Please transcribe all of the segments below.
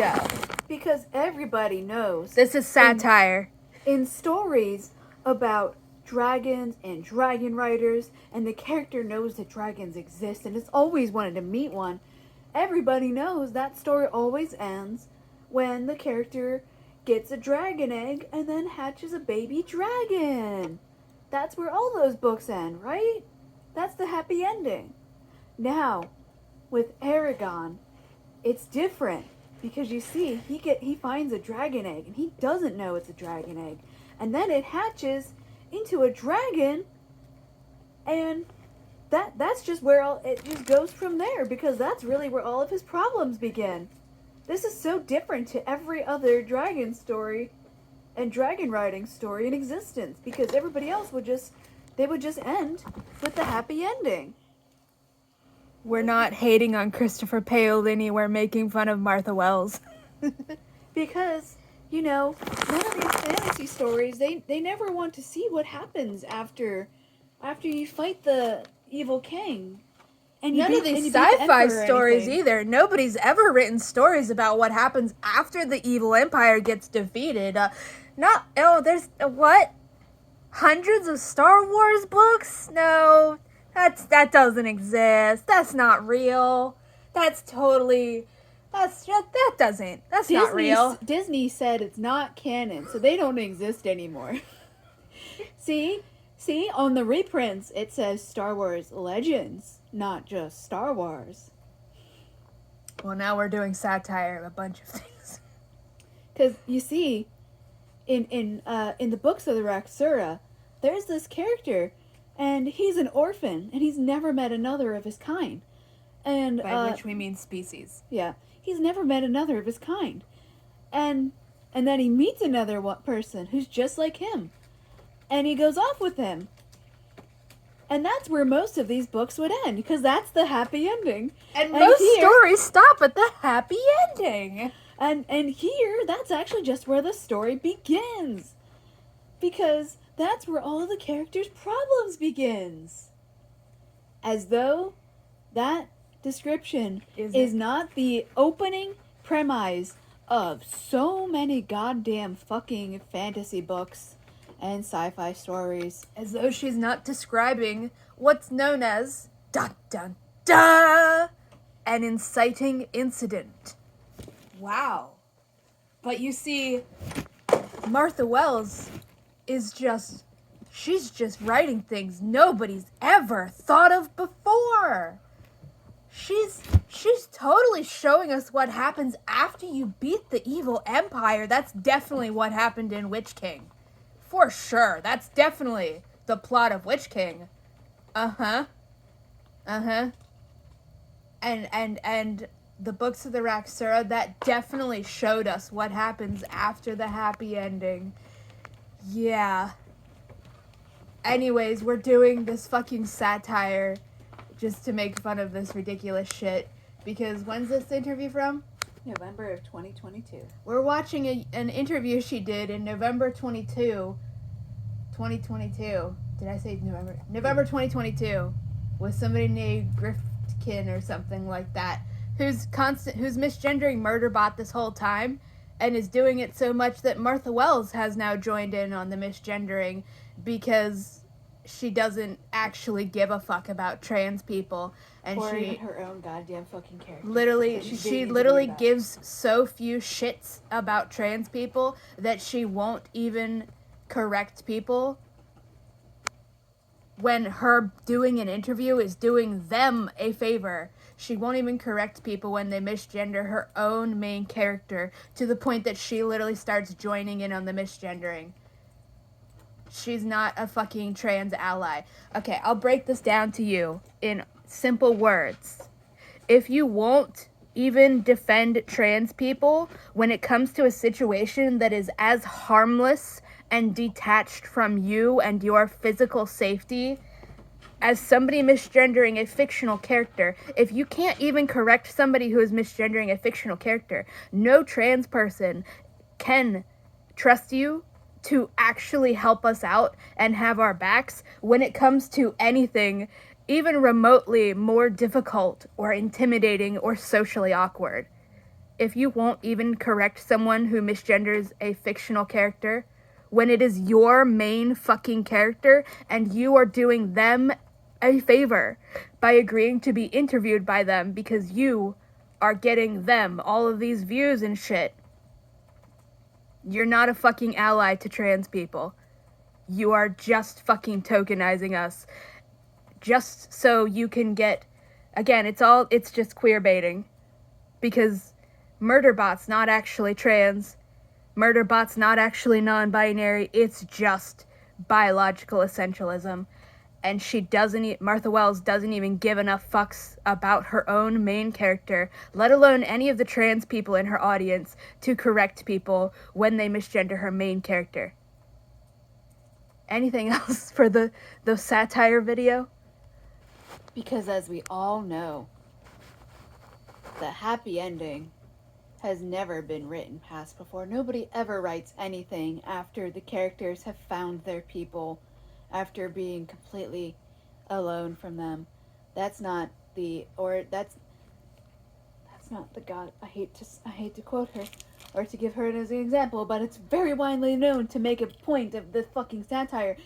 go. Because everybody knows. This is satire. In stories about dragons and dragon riders, and the character knows that dragons exist and has always wanted to meet one, everybody knows that story always ends when the character gets a dragon egg and then hatches a baby dragon. That's where all those books end, right? That's the happy ending. Now, with Aragon, it's different because you see, he finds a dragon egg and he doesn't know it's a dragon egg, and then it hatches into a dragon, and that's just where it just goes from there, because that's really where all of his problems begin. This is so different to every other dragon story and dragon riding story in existence, because everybody else would just end with the happy ending. We're not hating on Christopher Paolini, we're making fun of Martha Wells. Because, none of these fantasy stories, they never want to see what happens after you fight the evil king. And none of these sci-fi stories either. Nobody's ever written stories about what happens after the evil empire gets defeated. There's what? Hundreds of Star Wars books? No, that doesn't exist. That's not real. That's not real. Disney said it's not canon, so they don't exist anymore. See, on the reprints it says Star Wars Legends, not just Star Wars. Well, now we're doing satire of a bunch of things. Because you see, in the books of the Raksura, there's this character, and he's an orphan, and he's never met another of his kind. And by which we mean species. Yeah, he's never met another of his kind, and then he meets another person who's just like him, and he goes off with him. And that's where most of these books would end, because that's the happy ending. And most stories stop at the happy ending. And here, that's actually just where the story begins. Because that's where all the characters' problems begins. As though that description is not the opening premise of so many goddamn fucking fantasy books and sci-fi stories. As though she's not describing what's known as dun dun dun, an inciting incident. Wow. But you see, Martha Wells she's just writing things nobody's ever thought of before. She's totally showing us what happens after you beat the evil empire. That's definitely what happened in Witch King. For sure. That's definitely the plot of Witch King. And the books of the Raksura, that definitely showed us what happens after the happy ending. Yeah. Anyways, we're doing this fucking satire just to make fun of this ridiculous shit. Because when's this interview from? November of 2022. We're watching an interview she did in November 2022. Did I say November? November 2022 with somebody named Griffkin or something like that, who's misgendering Murderbot this whole time and is doing it so much that Martha Wells has now joined in on the misgendering because she doesn't actually give a fuck about trans people, and or even her own goddamn fucking character. Literally, she literally gives so few shits about trans people that she won't even correct people when her doing an interview is doing them a favor. She won't even correct people when they misgender her own main character, to the point that she literally starts joining in on the misgendering. She's not a fucking trans ally. Okay, I'll break this down to you in simple words. If you won't even defend trans people when it comes to a situation that is as harmless and detached from you and your physical safety as somebody misgendering a fictional character, if you can't even correct somebody who is misgendering a fictional character, no trans person can trust you to actually help us out and have our backs when it comes to anything even remotely more difficult or intimidating or socially awkward. if you won't even correct someone who misgenders a fictional character when it is your main fucking character and you are doing them a favor by agreeing to be interviewed by them because you are getting them all of these views and shit. You're not a fucking ally to trans people. You are just fucking tokenizing us just so you can get, again, it's just queer baiting because Murderbot's not actually trans. Murderbot's not actually non-binary. It's just biological essentialism. And Martha Wells doesn't even give enough fucks about her own main character, let alone any of the trans people in her audience, to correct people when they misgender her main character. Anything else for the satire video? Because as we all know, the happy ending has never been written past before. Nobody ever writes anything after the characters have found their people, after being completely alone from them. That's not the God. I hate to quote her or to give her as an example, but it's very widely known to make a point of the fucking satire,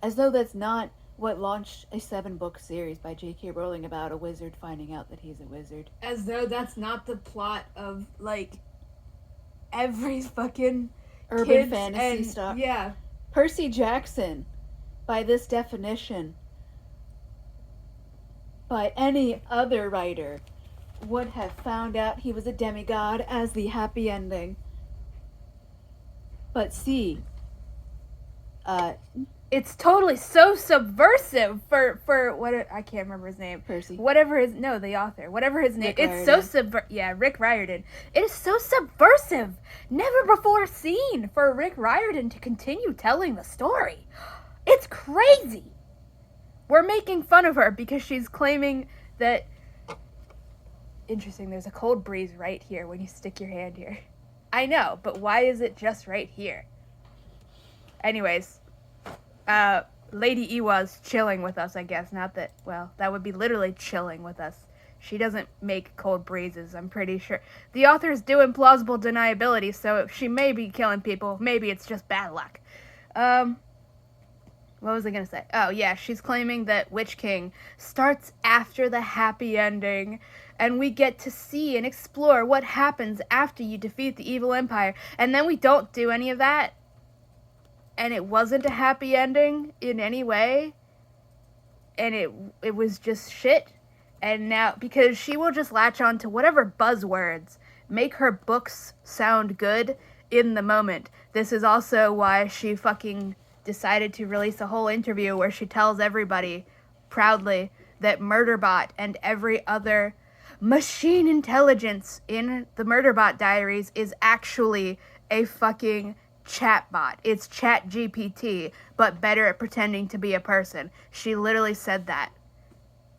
as though that's not what launched a 7-book series by J.K. Rowling about a wizard finding out that he's a wizard. As though that's not the plot of, like, every fucking urban fantasy stuff. Yeah. Percy Jackson, by this definition, by any other writer, would have found out he was a demigod as the happy ending. But see, it's totally so subversive for what I can't remember his name. Percy. The author. Whatever his name. Rick Riordan. Rick Riordan. It is so subversive. Never before seen for Rick Riordan to continue telling the story. It's crazy. We're making fun of her because she's claiming that. Interesting, there's a cold breeze right here when you stick your hand here. I know, but why is it just right here? Anyways, Lady Ewa's chilling with us, I guess. Not that, well, that would be literally chilling with us. She doesn't make cold breezes, I'm pretty sure. The author's doing plausible deniability, so she may be killing people. Maybe it's just bad luck. What was I gonna say? Oh, yeah, she's claiming that Witch King starts after the happy ending, and we get to see and explore what happens after you defeat the evil empire, and then we don't do any of that, and it wasn't a happy ending in any way, and it was just shit, and now, because she will just latch on to whatever buzzwords make her books sound good in the moment. This is also why she fucking decided to release a whole interview where she tells everybody proudly that Murderbot and every other machine intelligence in the Murderbot Diaries is actually a fucking chatbot. It's ChatGPT, but better at pretending to be a person. She literally said that.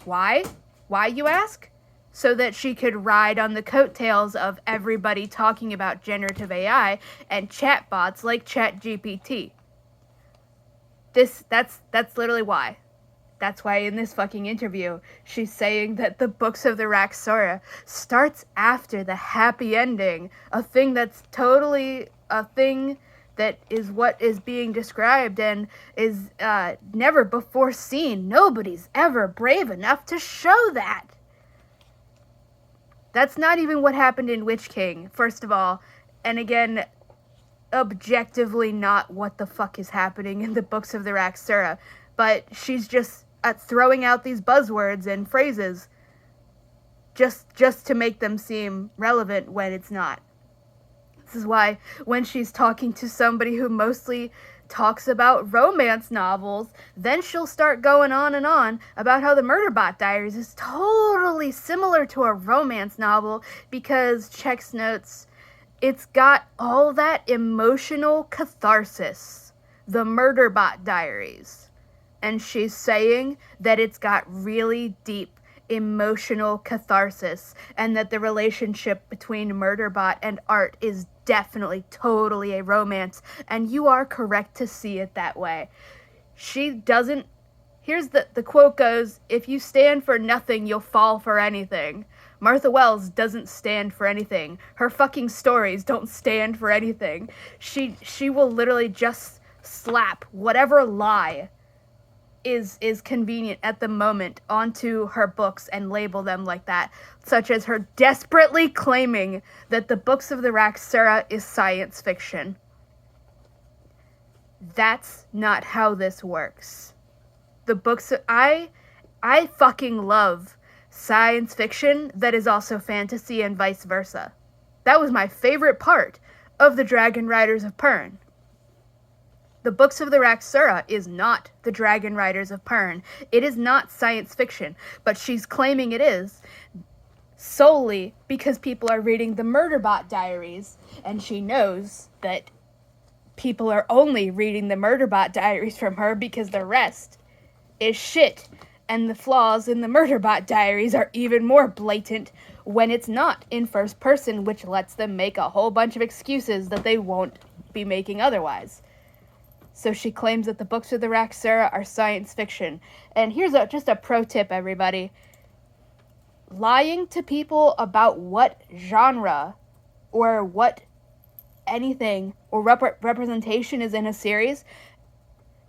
Why? Why, you ask? So that she could ride on the coattails of everybody talking about generative AI and chatbots like ChatGPT. That's literally why. That's why in this fucking interview, she's saying that the Books of the Raxora starts after the happy ending, a thing that's totally a thing that is what is being described and is never before seen. Nobody's ever brave enough to show that. That's not even what happened in Witch King, first of all. And again, objectively not what the fuck is happening in the Books of the Raxora. But she's just throwing out these buzzwords and phrases just to make them seem relevant when it's not. This is why when she's talking to somebody who mostly talks about romance novels, then she'll start going on and on about how the Murderbot Diaries is totally similar to a romance novel because, checks notes, it's got all that emotional catharsis, the Murderbot Diaries. And she's saying that it's got really deep emotional catharsis and that the relationship between Murderbot and Art is definitely totally a romance, and you are correct to see it that way. She doesn't, here's the quote goes, if you stand for nothing, you'll fall for anything. Martha Wells doesn't stand for anything. Her fucking stories don't stand for anything. She will literally just slap whatever lie is convenient at the moment onto her books and label them like that, such as her desperately claiming that the Books of the Raxura is science fiction. That's not how this works. The books I fucking love science fiction that is also fantasy and vice versa. That was my favorite part of the Dragon Riders of Pern. The Books of the Raxura is not the Dragon Riders of Pern. It is not science fiction, but she's claiming it is solely because people are reading the Murderbot Diaries, and she knows that people are only reading the Murderbot Diaries from her because the rest is shit, and the flaws in the Murderbot Diaries are even more blatant when it's not in first person, which lets them make a whole bunch of excuses that they won't be making otherwise. So she claims that the Books of the Raxura are science fiction. And here's just a pro tip, everybody. Lying to people about what genre or what anything or representation is in a series,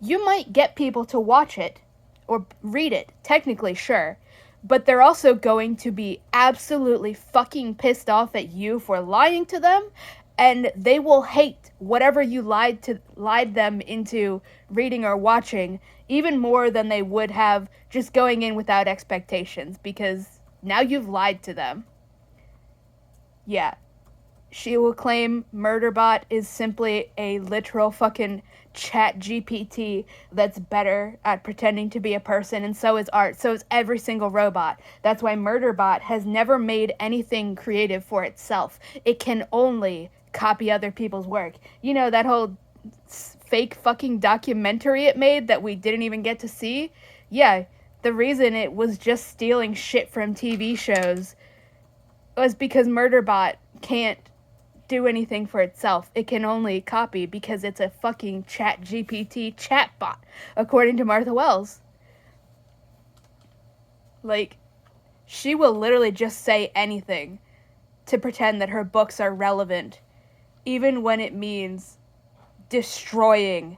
you might get people to watch it or read it, technically, sure. But they're also going to be absolutely fucking pissed off at you for lying to them, and they will hate whatever you lied them into reading or watching even more than they would have just going in without expectations, because now you've lied to them. Yeah. She will claim Murderbot is simply a literal fucking chat GPT that's better at pretending to be a person, and so is art. So is every single robot. That's why Murderbot has never made anything creative for itself. It can only copy other people's work. You know, that whole fake fucking documentary it made that we didn't even get to see? Yeah, the reason it was just stealing shit from TV shows was because Murderbot can't do anything for itself. It can only copy because it's a fucking chat GPT chatbot, according to Martha Wells. Like, she will literally just say anything to pretend that her books are relevant, even when it means destroying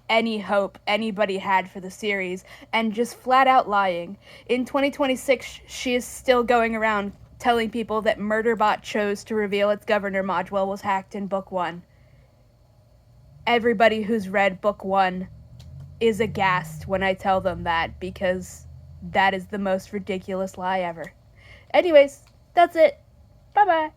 any hope anybody had for the series and just flat out lying. In 2026, she is still going around telling people that Murderbot chose to reveal its governor module was hacked in book 1. Everybody who's read book 1 is aghast when I tell them that, because that is the most ridiculous lie ever. Anyways, that's it. Bye-bye.